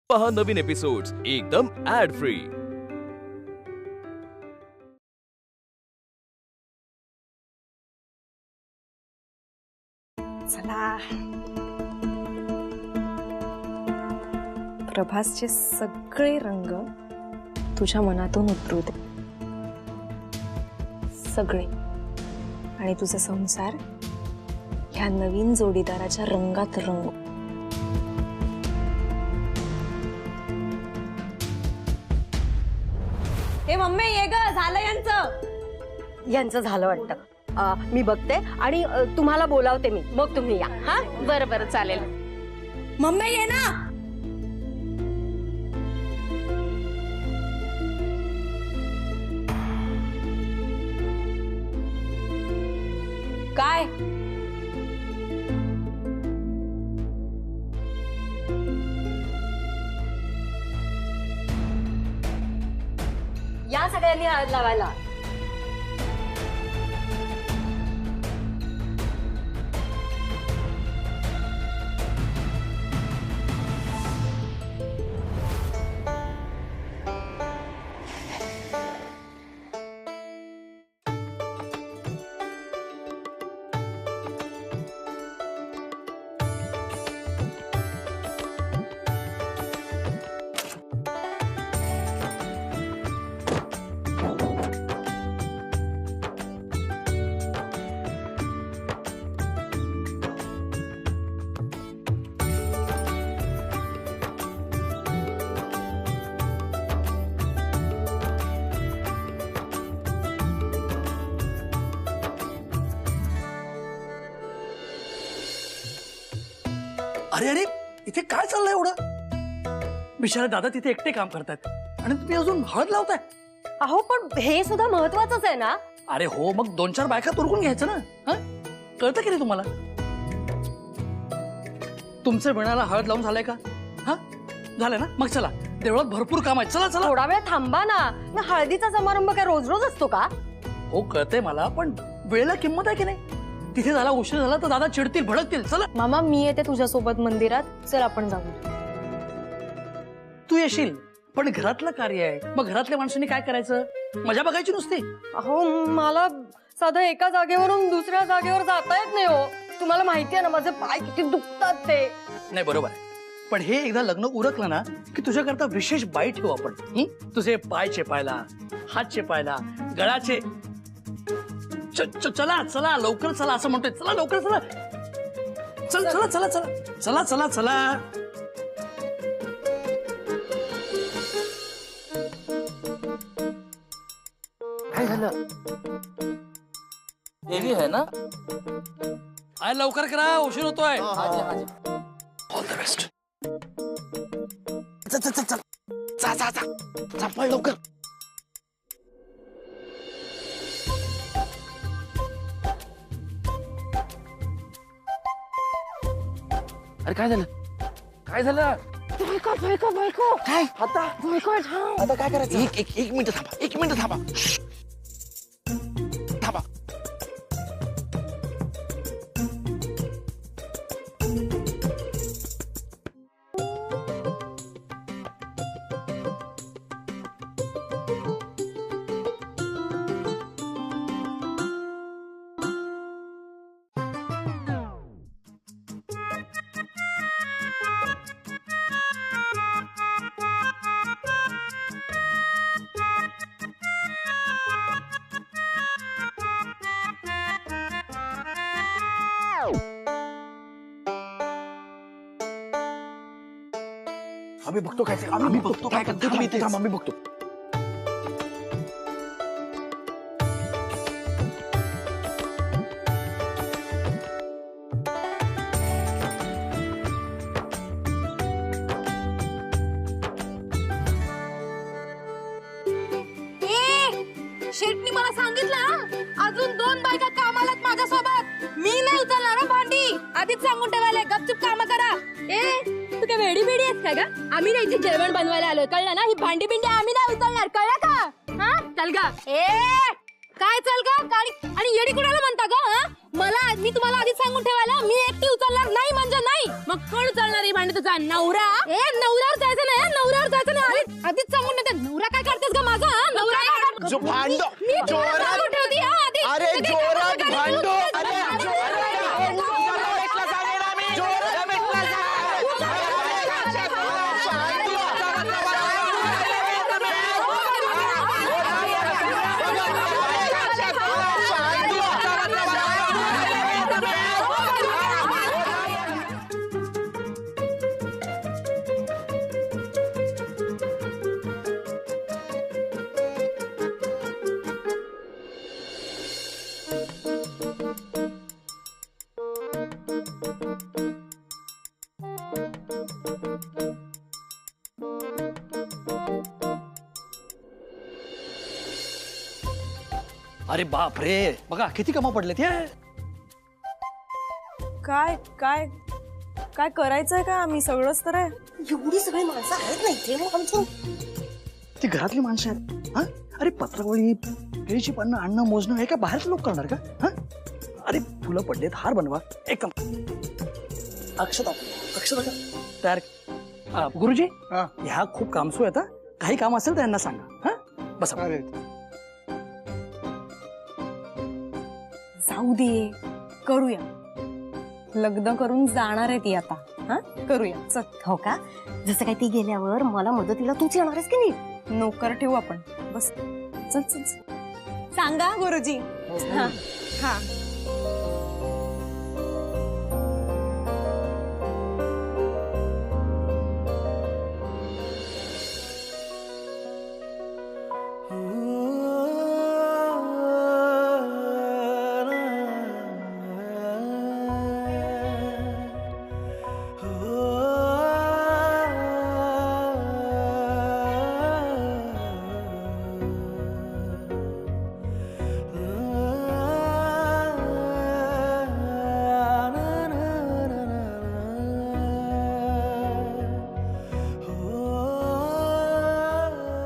पहा नवीन एपिसोड्स एकदम add free. चला प्रभासचे सगळे रंग तुझ्या मनातून उतरू दे, सगळे, आणि तुझा संसार ह्या नवीन जोडीदाराच्या रंगात रंगो। हे मम्मी ये ग, झालं यांचं झालं वाटतं। मी बघते आणि तुम्हाला बोलावते मी, मग तुम्ही या। हा बरं बरं चालेल। मम्मी ये ना। काय या सगळ्यांनी हळद लावायला। अरे अरे इथे काय चाललंय एवढं? बिचारे दादा तिथे एकटे काम करतात आणि तुम्ही अजून हळद लावताय। अहो पण हे सुद्धा महत्वाचंच आहे ना। अरे हो, मग 2-4 बायका तुरकून घ्यायचं ना। कळतं की नाही तुम्हाला? तुमचं विणाला हळद लावून झालंय का? हा झालंय ना, मग चला, देवळात भरपूर काम आहे, चला चला। थोडा वेळ थांबा ना, हळदीचा समारंभ काय रोज रोज असतो का? हो कळतंय मला, पण वेळेला किंमत आहे की नाही? तिथे झाला उशीर झाला तर दादा चिडतील, भडकतील। चला मामा, मी येते तुझ्यासोबत मंदिरात, चल आपण जाऊ। तू येशील, पण घरातलं कार्य आहे, मग घरातल्या माणसांनी काय करायचं? मजा बघायची नुसती। अहो मला साधं एका जागेवरून दुसऱ्या जागेवर जाता येत नाही हो। तुम्हाला माहिती आहे ना माझे पाय किती दुखतात ते। नाही बरोबर आहे, पण हे एकदा लग्न उरकलं ना की तुझ्याकरता विशेष बाई ठेवू आपण। तुझे पाय चेपायला, हात चेपायला, गळाचे। चला चला लवकर चला असं म्हणतोय, चला लवकर चला। चल चला चला चला चला चला चला। काय झालं? देवी है ना? आय लवकर करा, उशीर होतोय। All the best. चल चल चल चल, जा जा जा, जा पळ लवकर। अरे काय झालं? काय झालं? बायको काय आता? बायको आता काय करायचं? एक मिनिट थांबा, एक मिनिट थांबा, थांबा। आम्ही बघतो काय, आम्ही बघतो काय करतो तुम्ही इथे। आम्ही बघतो। शेटनी मला सांगितलं अजून 2 बायका कामाला माझ्यासोबत। मी नाही उचलणार भांडी, आधीच सांगून ठेवायला। गपचूप काम करा। तू काय वेडी बेडी आहेस का ग? आम्ही नाही जेवण बनवायला आलोय, कळलं ना? ही भांडी बिंडी आम्ही नाही उचलणार, कळलं का? हा चल ग। काय चल ग? आणि येडी कुणाला म्हणता ग? मला मी तुम्हाला आधीच सांगून ठेवायला, मी एकटी उचलणार नाही म्हणजे नाही। मग कोण उचलणार ही भांडी? तुझा नवरा? नवऱ्यावर जायचं नाही, आधीच सांगून देते नवरा काय करतेस का माझा हा? नवरा काय करतो? जो भांडो मी तुला जोरात सांगून ठेवते हा आधी. अरे सगळे जोरात कामं भांडो करायला अरे अरे बाप रे, बघा किती कामं पडलेत हे. काय काय काय करायचंय का आम्ही सगळंच तर आहे. एवढी सगळी माणसं आहेत ना इथे मग आमचं ती घरातली माणसं आहेत हा. अरे पत्रावळी केळीची पानं आणणं मोजणं हे काय बाहेरचे लोक करणार का हा. अरे फुलं पडलेत, हार बनवा, एक काम अक्षता अक्षता का तयार. गुरुजी ह्या खूप कामसू आहेत हा. काही काम असेल तर यांना सांगा हा. बसा. जाऊ दे, करूया. लग्न करून जाणार आहे ती आता. हा करूया चल. हो का जसं काय ती गेल्यावर मला मदतीला तूच येणार आहेस की नाही. नोकर ठेवू आपण. बस चल चल चल. सांगा गुरुजी. हा हा.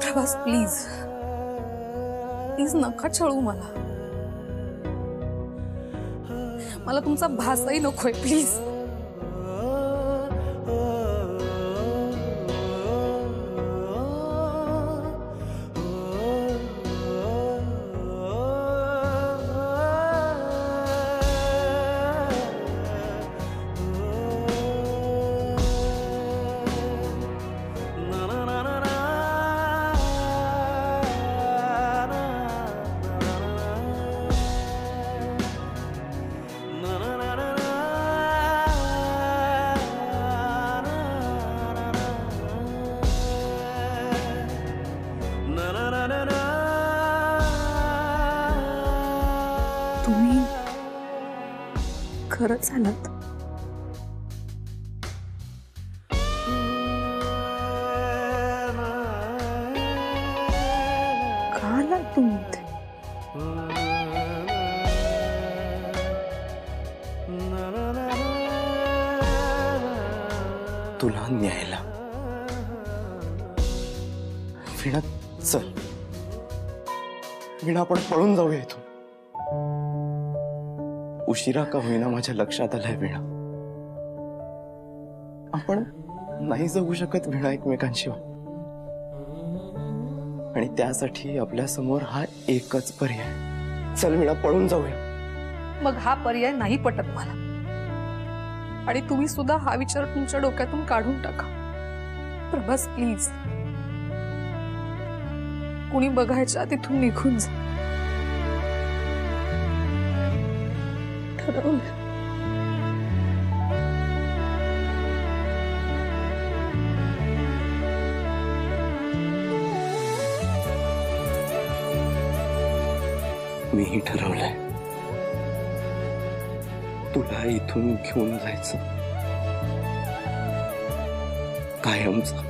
प्रभास प्लीज प्लीज नका छळू मला. मला तुमचा भासही नकोय प्लीज. तुम्ही खरंच आलात. का आलात तुम्ही इथे? तुला न्यायला. वीणा चल, वीणा आपण पळून जाऊया इथून. उशिरा का होईना माझ्या लक्षात आलंय वीणा, आपण नाही जगू शकत वीणा एकमेकांशिवाय. आणि त्यासाठी आपल्या समोर हा एकच पर्याय. चल वीणा पळून जाऊया. मग हा पर्याय नाही पटत मला. आणि तुम्ही सुद्धा हा विचार तुमच्या डोक्यातून काढून टाका. प्रभास प्लीज, कुणी बघायच्या तिथून निघून जा. ठरवलं. मीही ठरवलंय, तुला इथून घेऊन जायचं कायमचं.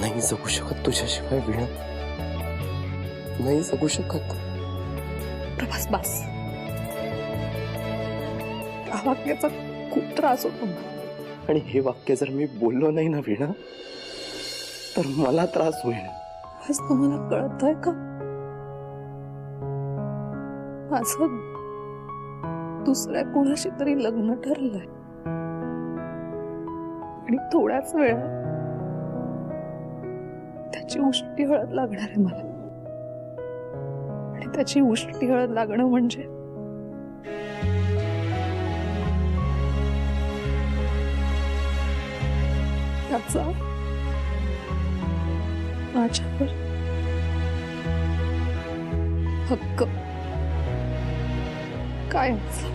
नाही जगू शकत तुझ्याशिवाय वीणा, नाही जगू शकत. प्रभास बस. या वाक्याचा खूप त्रास होतो मला. आणि हे वाक्य जर मी बोललो नाही ना वीणा, तर मला त्रास होईल. आज तुम्हाला कळतंय का, माझं दुसऱ्या कोणाशी तरी लग्न ठरलंय. आणि थोड्याच वेळात त्याची उष्टी हळद लागणार आहे मला. आणि त्याची उष्टी हळद लागणं म्हणजे त्याचा माझ्यावर हक्क कायमचा.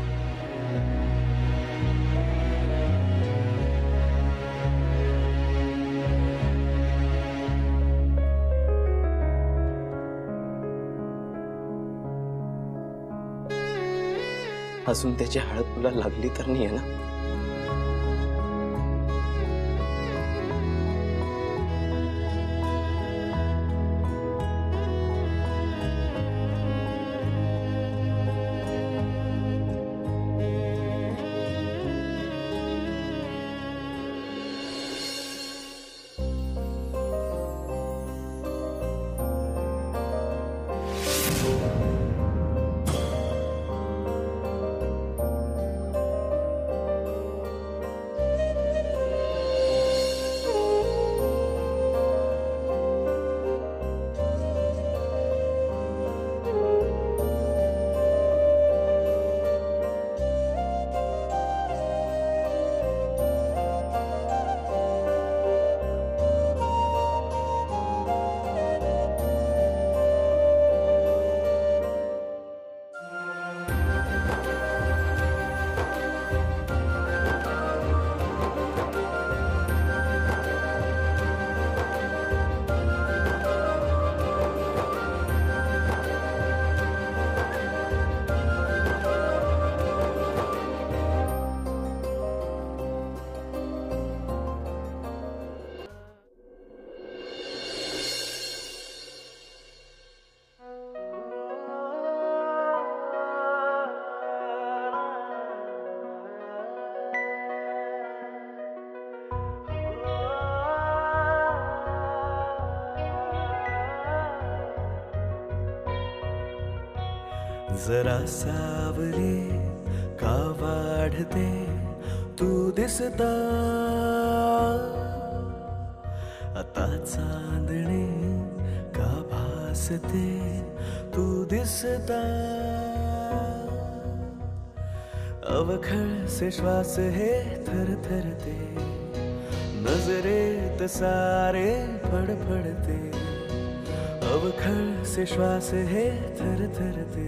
अजून त्याची हळद तुला लागली तर नाही ना? जरा सावली का वाढते तू दिसता, आता चांदणे का भासते तू दिसता, अवखळ से श्वास हे थरथरते, नजरेत सारे फडफडते, अवखळ से श्वास हे थरथरते,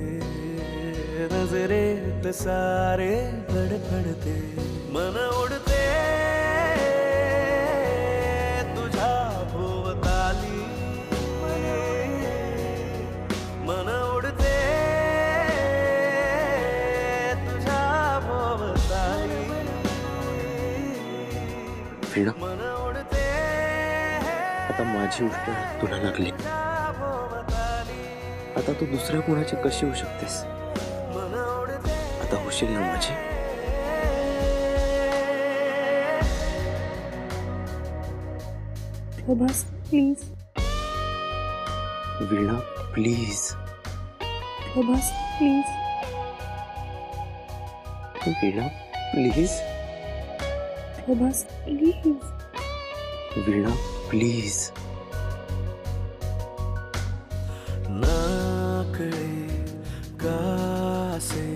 नजरेत सारे फडफडते, मन उडते तुझ्या भोवताली, मन उडते तुझ्या भोवताली, मन उडते. आता माझी उष्ट तुला लागली, आता तू दुसऱ्या कोणाची कशी होऊ शकतेस? आता होशील ना माझी? Prabhas please. Veena please. Prabhas please. Veena please. Prabhas please. Veena please. नाकड़े कासे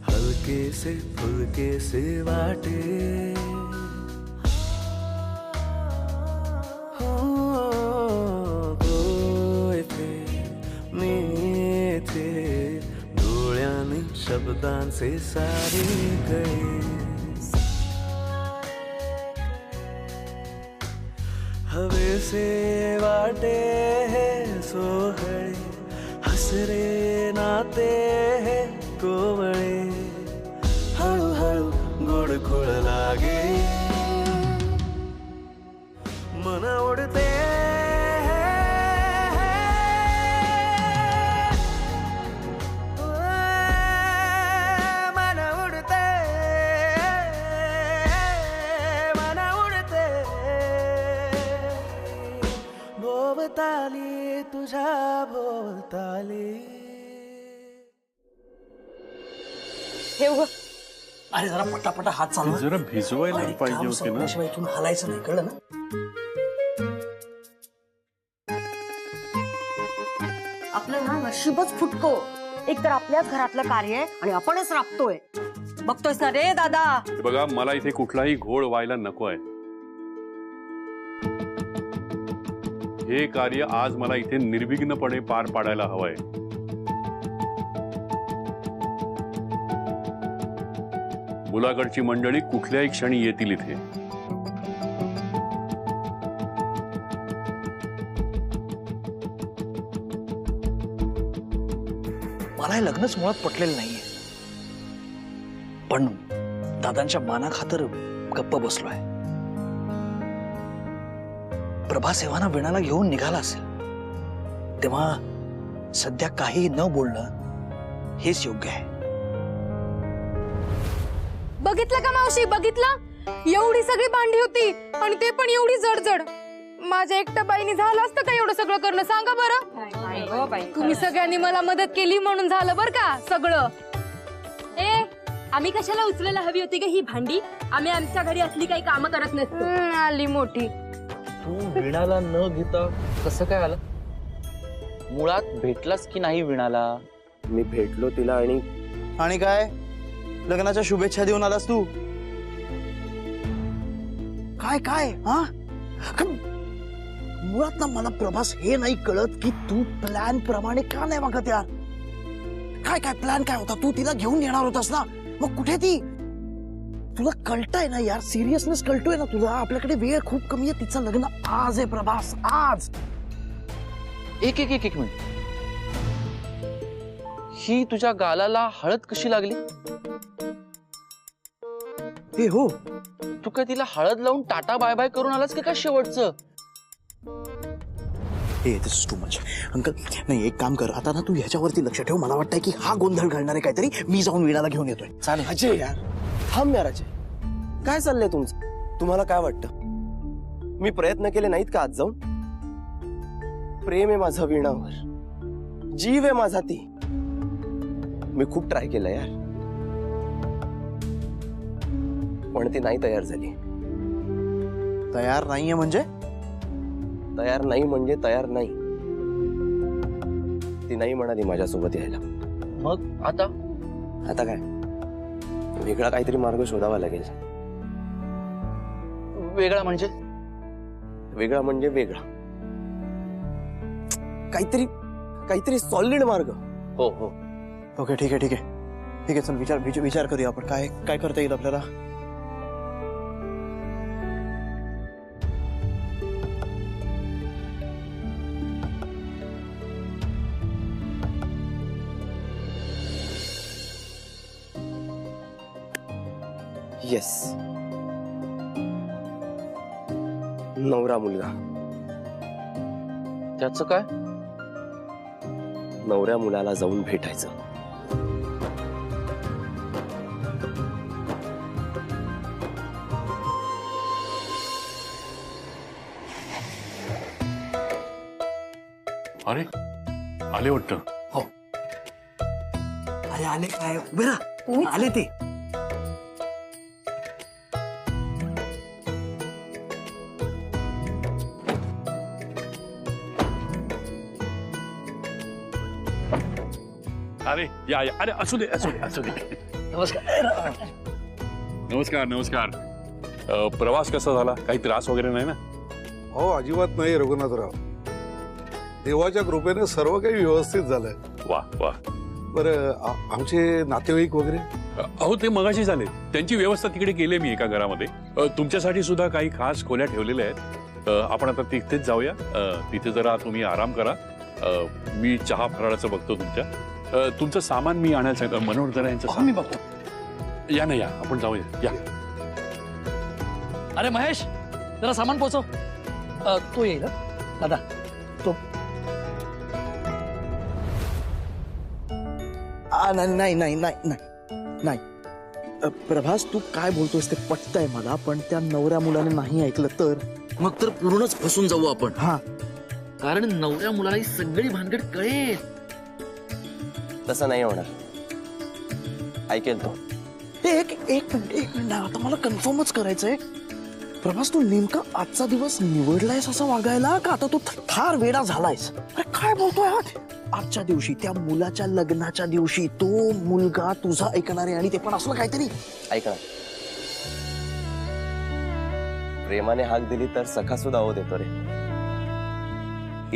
हल्के से फुल्के से वाटे, कोयते मेथे डोळ्याने शब्दांचे सारे गळे, हवे से वाटे सोहळे, हसरे नाते हे कोवळे, हळूहळू गोड खोळ लागे, मन उडते मन उडते, मन उडते भोवताली तुझ्या भोवताली. हे उग अरे जरा पटापटा हात चालवा. जरा भिजवायला अरे, पाहिजे काम होते ना. संपल्याशिवाय इथून हलायचं नाही, कळलं ना? नशीबच फुटको. एक तर आपल्याच घरातलं कार्य आहे आणि आपणच राबतोय. बघतोयस ना रे दादा. हे बघा, मला इथे कुठलाही घोळ व्हायला नको आहे. हे कार्य आज मला इथे निर्विघ्नपणे पार पाडायला हवंय. मुलाकडची मंडळी कुठल्याही क्षणी येतील इथे. मला हे लग्नच मुळात पटलेलं नाहीये, पण दादांच्या मानाखातर गप्प बसलोय. प्रभासेवाना वीणाला घेऊन निघाला असेल, तेव्हा सध्या काही न बोलणं हेच योग्य आहे. बघितलं का मावशी, बघितलं? एवढी सगळी भांडी होती आणि ते पण एवढी जडजड. माझ्या एकट्या बाईनी झालं असतं का एवढं सगळं करणं, सांगा बरं? तुम्ही सगळ्यांनी मला मदत केली म्हणून झालं बरं का सगळं. आम्ही कशाला उचलायला हवी होती का ही भांडी? आम्ही आमच्या घरी असली काही कामं करत नसतो. आली मोठी. तू वीणाला न घेता कसं काय आलं? मुळात भेटलास की नाही वीणाला? मी भेटलो तिला आणि काय लग्नाच्या शुभेच्छा देऊन आलास तू? काय काय हा? मुळात ना मला प्रभास हे नाही कळत की तू प्लॅन प्रमाणे का नाही वागत यार. काय काय प्लॅन काय होता? तू तिला घेऊन येणार होतास ना, मग कुठे ती? तुला कळतंय ना यार, सिरियसनेस कळतोय ना तुला? आपल्याकडे वेळ खूप कमी आहे. तिचं लग्न आज आहे प्रभास, आज. एक एक एक एक मिनिट. ही तुझ्या गालाला हळद कशी लागली? हे हो, तू काय तिला हळद लावून टाटा बाय बाय करून आलास की काय शेवटचं? हे दिस इज टू मच अंकल. नाही, एक काम कर आता ना, तू ह्याच्यावरती लक्ष ठेव. मला वाटतंय की हा गोंधळ घालणार आहे काहीतरी. मी जाऊन वीणाला घेऊन येतोय. चालेल. अजय यार, थांब यार अजय. काय चाललंय तुमचं? तुम्हाला काय वाटतं, मी प्रयत्न केले नाहीत का आज जाऊन? प्रेम आहे माझं वीणावर, जीव आहे माझा ती. मी खूप ट्राय केलं यार, पण ती नाही तयार झाली. तयार नाहीये म्हणजे? तयार नाही म्हणजे तयार नाही. ती नाही म्हणाली माझ्यासोबत यायला. मग आता? आता काय, वेगळा काहीतरी मार्ग शोधावा लागेल. वेगळा म्हणजे? वेगळा म्हणजे वेगळा, काहीतरी सॉलिड मार्ग. हो हो. ओके, ठीक आहे ठीक आहे ठीक आहे. चल विचार करूया आपण काय काय करता येईल आपल्याला. येस, नवरा मुलगा. त्याचं काय? नवऱ्या मुलाला जाऊन भेटायचं. अरे आले वाटतं. हो, अरे आले काय? उभे राहा, आले ते. अरे या अरे असू दे असू दे असू दे. नमस्कार. नमस्कार नमस्कार. प्रवास कसा झाला? काही त्रास वगैरे नाही ना? हो, अजिबात नाही रघुनाथराव. देवाच्या कृपेने सर्व काही व्यवस्थित झालंय. वा वा. बरं, आमचे नातेवाईक वगैरे? अहो, ते मगाशी झाले. त्यांची व्यवस्था तिकडे केली मी एका घरामध्ये. तुमच्यासाठी सुद्धा काही खास खोल्या ठेवलेल्या आहेत. आपण आता तिथेच जाऊया. तिथे जरा तुम्ही आराम करा. मी चहा फराळाचं बघतो तुमच्या. तुमचं सामान मी आणायला सांगतो. मनोहर जरा यांचं मी बघतो. या ना, या आपण जाऊया. या. अरे महेश, जरा सामान पोचव. तो येईल दादा. तो नाही नाही नाही नाही नाही. प्रभास, तू काय बोलतोयस ते पटतंय मला, पण त्या नवऱ्या मुलाने नाही ऐकलं तर? मग तर पूर्णच फसून जाऊ आपण. हा, कारण नवऱ्या मुलाला ही सगळी भानगड कळेल. तसं नाही होणार. ऐकेल तो. एक मिनिट आता मला कन्फर्मच करायचंय. प्रभास तू नेमका आजचा दिवस निवडलायस असं वागायला का आता तू फार वेडा झालायस? अरे काय बोलतोय हा? आजच्या दिवशी त्या मुलाच्या लग्नाच्या दिवशी तो मुलगा तुझा ऐकणार आहे आणि ते पण असलं काहीतरी. ऐका, प्रेमाने हाक दिली तर सखा सुद्धा हो देतो रे.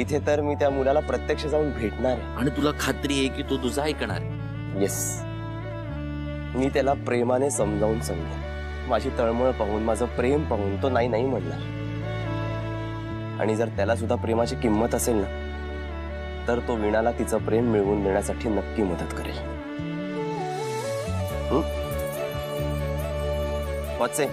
इथे तर मी त्या मुलाला प्रत्यक्ष जाऊन भेटणार आहे. आणि तुला खात्री आहे की तो तुझा ऐकणार? येस, मी त्याला प्रेमाने समजावून सांगेन. माझी तळमळ पाहून, माझं प्रेम पाहून तो नाही नाही म्हणणार. आणि जर त्याला सुद्धा प्रेमाची किंमत असेल ना, तर तो वीणाला तिचं प्रेम मिळवून देण्यासाठी नक्की मदत करेल. वाचे